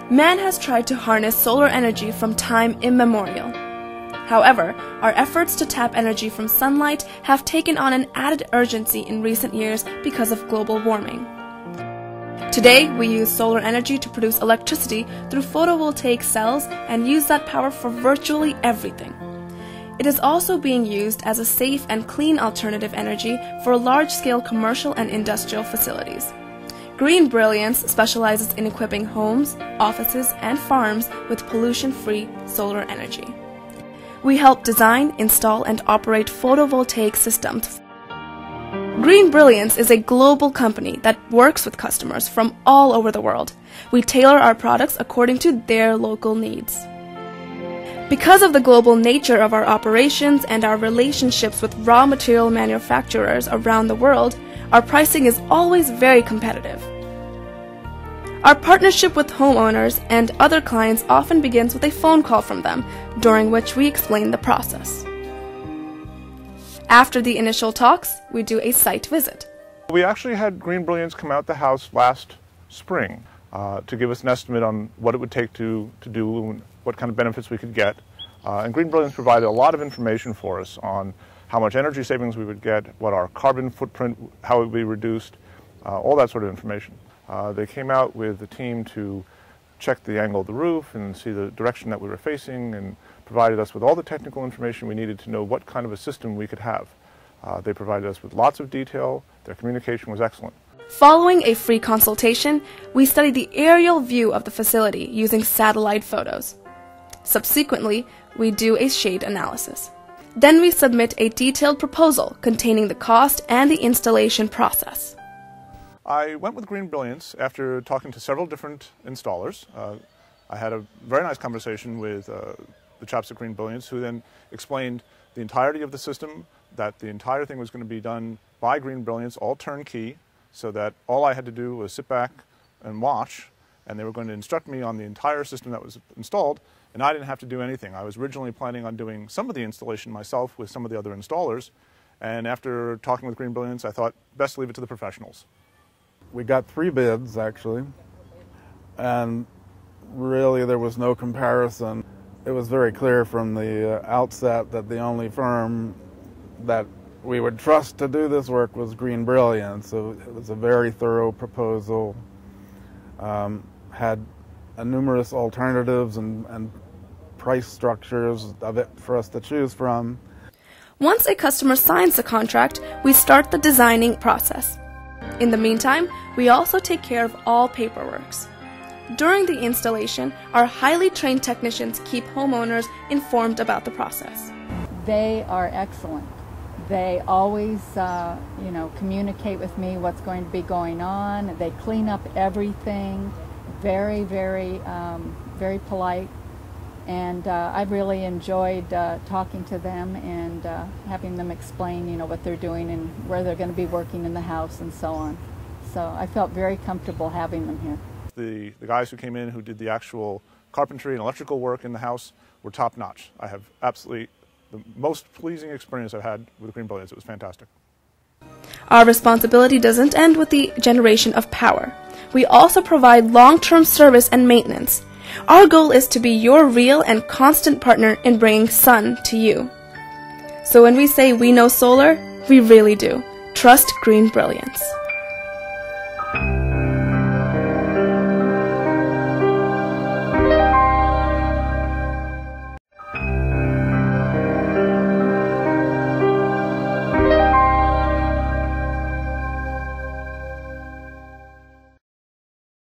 Man has tried to harness solar energy from time immemorial. However, our efforts to tap energy from sunlight have taken on an added urgency in recent years because of global warming. Today, we use solar energy to produce electricity through photovoltaic cells and use that power for virtually everything. It is also being used as a safe and clean alternative energy for large-scale commercial and industrial facilities. Green Brilliance specializes in equipping homes, offices, and farms with pollution-free solar energy. We help design, install, and operate photovoltaic systems. Green Brilliance is a global company that works with customers from all over the world. We tailor our products according to their local needs. Because of the global nature of our operations and our relationships with raw material manufacturers around the world, our pricing is always very competitive. Our partnership with homeowners and other clients often begins with a phone call from them, during which we explain the process. After the initial talks, we do a site visit. We actually had Green Brilliance come out the house last spring to give us an estimate on what it would take to do and what kind of benefits we could get. And Green Brilliance provided a lot of information for us on how much energy savings we would get, what our carbon footprint, how it would be reduced, all that sort of information. They came out with a team to check the angle of the roof and see the direction that we were facing, and provided us with all the technical information we needed to know what kind of a system we could have. They provided us with lots of detail. Their communication was excellent. Following a free consultation, we studied the aerial view of the facility using satellite photos. Subsequently, we do a shade analysis. Then we submit a detailed proposal containing the cost and the installation process. I went with Green Brilliance after talking to several different installers. I had a very nice conversation with the chaps at Green Brilliance, who then explained the entirety of the system, that the entire thing was going to be done by Green Brilliance, all turnkey, so that all I had to do was sit back and watch, and they were going to instruct me on the entire system that was installed, and I didn't have to do anything. I was originally planning on doing some of the installation myself with some of the other installers, and after talking with Green Brilliance, I thought best to leave it to the professionals. We got 3 bids, actually, and really there was no comparison. It was very clear from the outset that the only firm that we would trust to do this work was Green Brilliance. So it was a very thorough proposal, had numerous alternatives and price structures of it for us to choose from. Once a customer signs the contract, we start the designing process. In the meantime, we also take care of all paperwork. During the installation, our highly trained technicians keep homeowners informed about the process. They are excellent. They always, communicate with me what's going to be going on. They clean up everything. Very, very, very polite. And I've really enjoyed talking to them and having them explain, what they're doing and where they're going to be working in the house and so on. So I felt very comfortable having them here. The guys who came in who did the actual carpentry and electrical work in the house were top-notch. I have absolutely the most pleasing experience I've had with Green Brilliance. It was fantastic. Our responsibility doesn't end with the generation of power. We also provide long-term service and maintenance. Our goal is to be your real and constant partner in bringing sun to you. So when we say we know solar, we really do. Trust Green Brilliance.